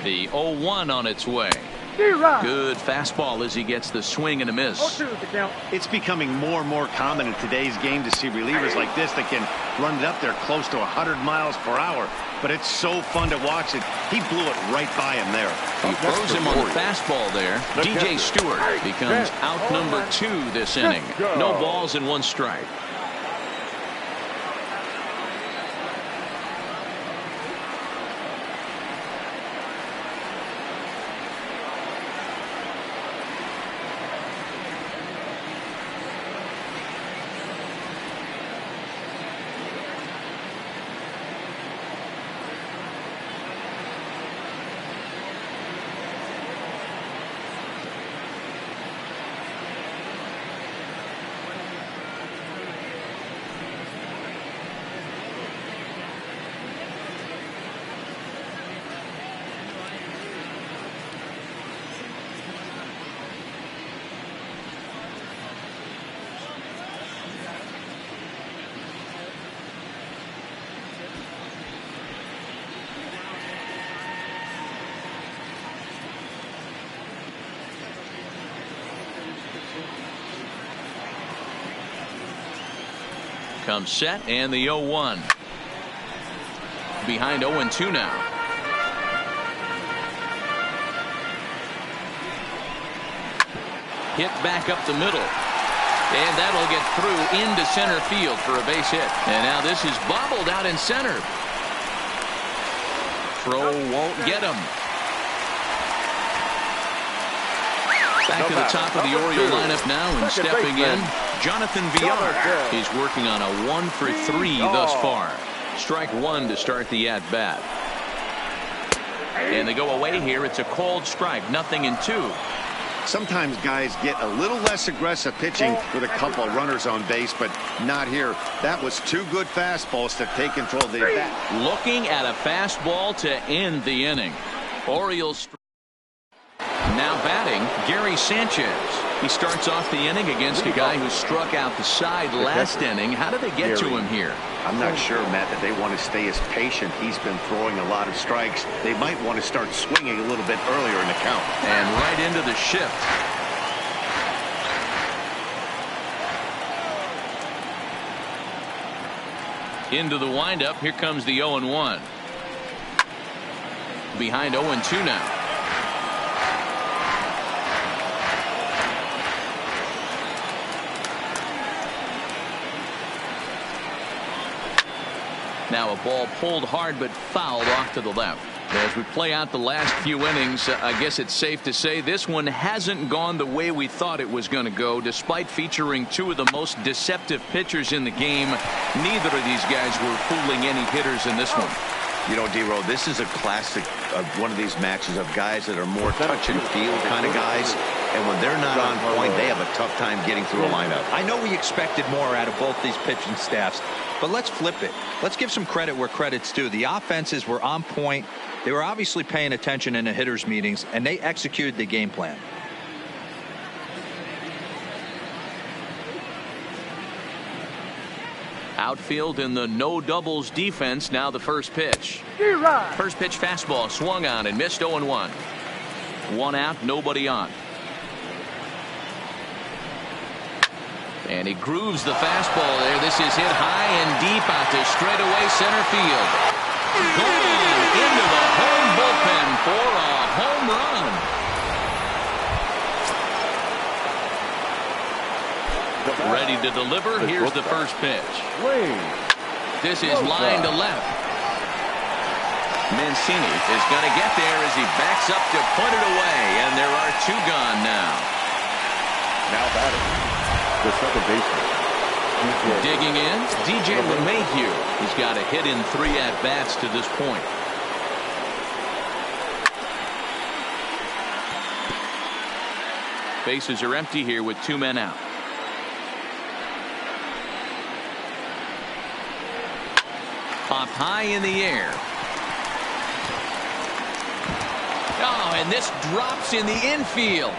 The 0-1 on its way. Good fastball as he gets the swing and a miss. It's becoming more and more common in today's game to see relievers like this that can run it up there close to 100 miles per hour. But it's so fun to watch it. He blew it right by him there. He throws him on the fastball there. DJ Stewart becomes out number 2 this inning. No balls and 1 strike. Comes set and the 0-1. Behind 0-2 now. Hit back up the middle. And that'll get through into center field for a base hit. And now this is bobbled out in center. Throw won't get him. Back to the top of the Oriole lineup now, and stepping in, Jonathan Villar. He's working on a 1-for-3 thus far. Strike one to start the at-bat. And they go away here. It's a called strike, 0-2. Sometimes guys get a little less aggressive pitching with a couple of runners on base, but not here. That was two good fastballs to take control of the bat. Looking at a fastball to end the inning. Orioles now batting, Gary Sanchez. He starts off the inning against a guy who struck out the side last inning. How did they get to him here? I'm not sure, Matt, that they want to stay as patient. He's been throwing a lot of strikes. They might want to start swinging a little bit earlier in the count. And right into the shift. Into the windup. Here comes the 0-1. Behind 0-2 now. Now a ball pulled hard but fouled off to the left. As we play out the last few innings, I guess it's safe to say this one hasn't gone the way we thought it was going to go. Despite featuring two of the most deceptive pitchers in the game, neither of these guys were fooling any hitters in this one. You know, D-Row, this is a classic of one of these matches of guys that are more touch and feel kind of guys. And when they're not on point, they have a tough time getting through a lineup. I know we expected more out of both these pitching staffs, but let's flip it. Let's give some credit where credit's due. The offenses were on point. They were obviously paying attention in the hitters' meetings, and they executed the game plan. Outfield in the no doubles defense. Now the first pitch. First pitch fastball swung on and missed. 0-1. One out, nobody on. And he grooves the fastball there. This is hit high and deep out to straightaway center field. Gone into the home bullpen for a home run. Ready to deliver. Here's the first pitch. This is line to left. Mancini is going to get there as he backs up to put it away. And there are two gone now. Now batting, the second baseman. Digging in, DJ LeMahieu. He's got a hit in 3 at-bats to this point. Bases are empty here with 2 men out. Popped high in the air. Oh, and this drops in the infield.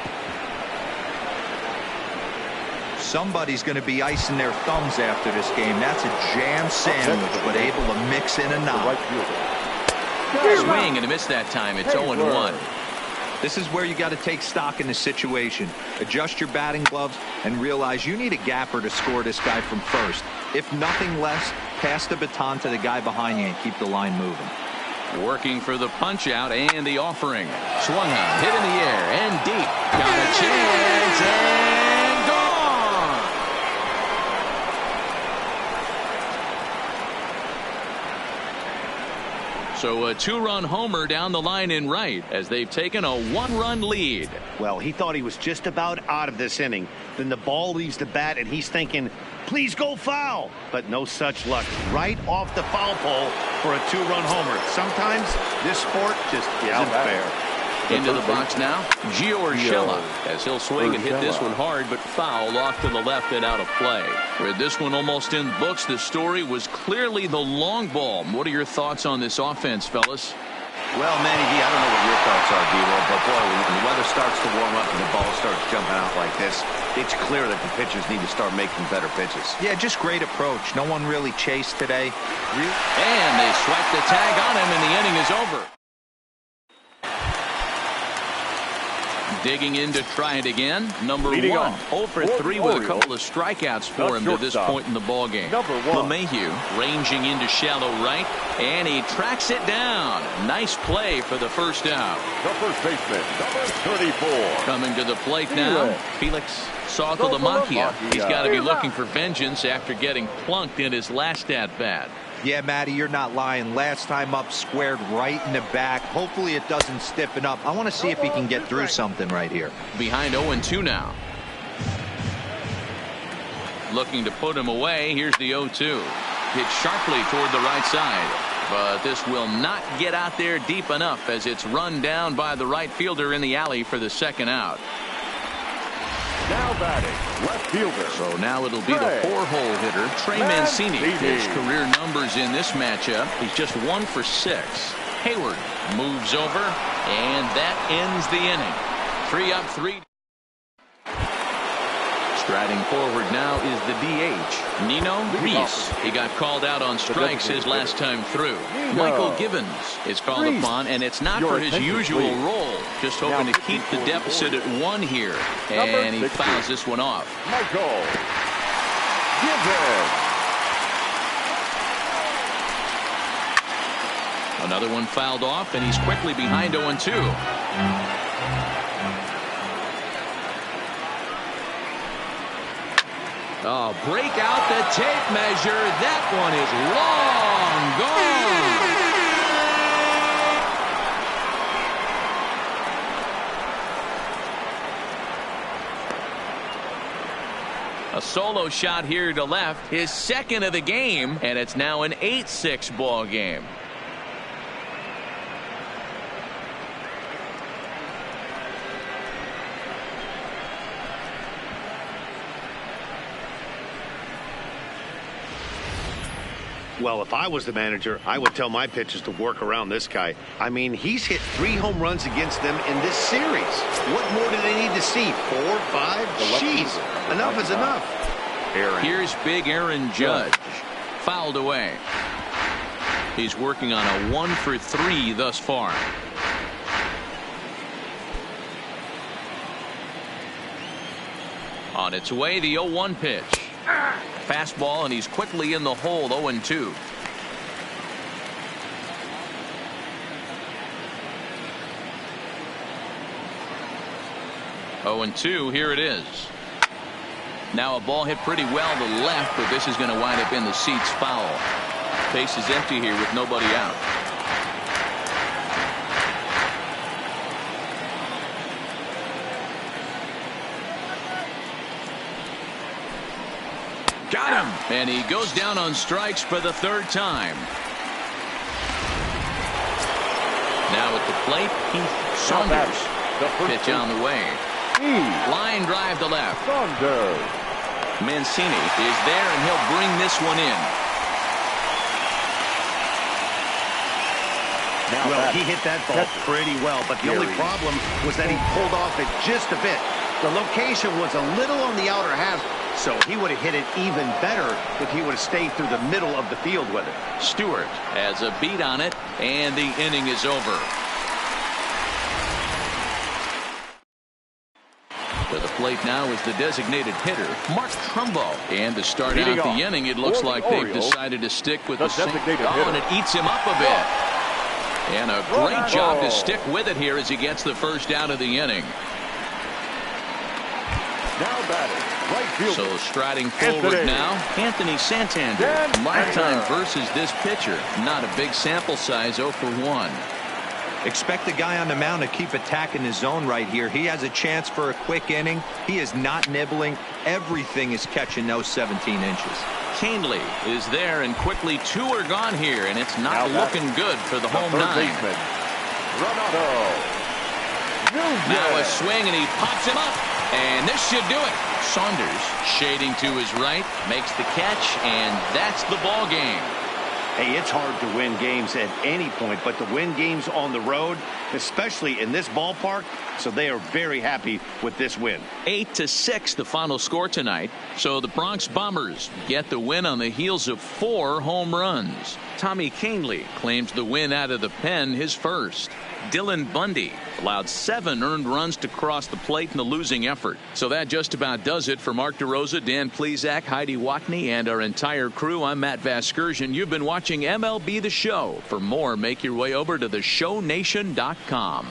Somebody's going to be icing their thumbs after this game. That's a jam sandwich, but able to mix in a knock. Swing and a miss that time. It's 0-1. This is where you got to take stock in the situation. Adjust your batting gloves and realize you need a gapper to score this guy from first. If nothing less, pass the baton to the guy behind you and keep the line moving. Working for the punch out and the offering. Swung on, hit in the air and deep. Got a chance and gone. So a 2-run homer down the line in right as they've taken a 1-run lead. Well, he thought he was just about out of this inning. Then the ball leaves the bat and he's thinking, please go foul. But no such luck. Right off the foul pole for a 2-run homer. Sometimes this sport just isn't fair. Into the box now, Gio Urshela, as he'll swing and hit this one hard, but foul off to the left and out of play. With this one almost in the books, the story was clearly the long ball. What are your thoughts on this offense, fellas? Well, Manny D, I don't know what your thoughts are, D-Roll, but boy, when the weather starts to warm up and the ball starts jumping out like this, it's clear that the pitchers need to start making better pitches. Yeah, just great approach. No one really chased today. And they swipe the tag on him, and the inning is over. Digging in to try it again. Number Leading 1. off 0 for 3 with a couple of strikeouts for him to this point in the ball game. Number 1. LeMahieu ranging into shallow right, and he tracks it down. Nice play for the first out. The first baseman, number 34. Coming to the plate now, Felix Saltalamacchia. He's got to be looking for vengeance after getting plunked in his last at-bat. Yeah, Matty, you're not lying. Last time up, squared right in the back. Hopefully it doesn't stiffen up. I want to see if he can get through something right here. Behind 0-2 now. Looking to put him away. Here's the 0-2. Hit sharply toward the right side. But this will not get out there deep enough as it's run down by the right fielder in the alley for the second out. Now batting, left fielder. So now it'll be the 4-hole hitter, Trey Mancini. His career numbers in this matchup, he's just 1 for 6. Hayward moves over, and that ends the inning. 3 up, 3. Striding forward now is the DH, Nino Reese. He got called out on strikes his last time through. Michael Gibbons is called upon, and it's not for his usual role. Just hoping to keep the deficit at 1 here. And he fouls this one off. Michael Gibbons. Another one fouled off, and he's quickly behind 0-2. Oh, break out the tape measure. That one is long gone. A solo shot here to left, his second of the game, and it's now an 8-6 ball game. Well, if I was the manager, I would tell my pitchers to work around this guy. I mean, he's hit 3 home runs against them in this series. What more do they need to see? 4, 5? Jeez, enough is enough. Here's big Aaron Judge. Fouled away. He's working on a 1 for 3 thus far. On its way, the 0-1 pitch. Fastball, and he's quickly in the hole. 0-2. Here it is. Now a ball hit pretty well to left, but this is going to wind up in the seats foul. Base is empty here with nobody out. Got him! And he goes down on strikes for the 3rd time. Now at the plate, Heath Saunders. Pitch on the way. Line drive to left. Mancini is there, and he'll bring this one in. Well, he hit that ball pretty well, but the only problem was that he pulled off it just a bit. The location was a little on the outer half, so he would have hit it even better if he would have stayed through the middle of the field with it. Stewart has a beat on it, and the inning is over. To the plate now is the designated hitter, Mark Trumbo. And to start out the inning, it looks like they've decided to stick with the same. Oh, and it eats him up a bit. And a great job to stick with it here as he gets the first out of the inning. Now batting, right fielder. So striding forward now, Anthony Santander. Lifetime versus this pitcher. Not a big sample size, 0 for 1. Expect the guy on the mound to keep attacking his zone right here. He has a chance for a quick inning. He is not nibbling. Everything is catching those 17 inches. Canely is there, and quickly 2 are gone here, and it's not looking good for the home 9. Now a swing, and he pops him up, and this should do it. Saunders shading to his right, makes the catch, and that's the ball game. Hey, it's hard to win games at any point, but to win games on the road, especially in this ballpark, so they are very happy with this win. 8-6 the final score tonight. So the Bronx Bombers get the win on the heels of 4 home runs. Tommy Kahnle claims the win out of the pen, his first. Dylan Bundy allowed 7 earned runs to cross the plate in the losing effort. So that just about does it for Mark DeRosa, Dan Plesac, Heidi Watney, and our entire crew. I'm Matt Vasgersian. You've been watching MLB The Show. For more, make your way over to theshownation.com.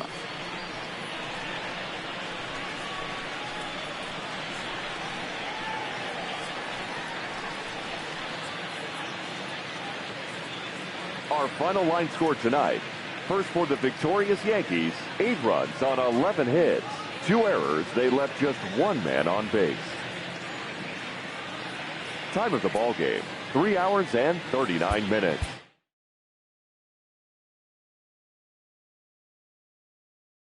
Our final line score tonight. First for the victorious Yankees, 8 runs on 11 hits. 2 errors, they left just 1 man on base. Time of the ball game, 3 hours and 39 minutes.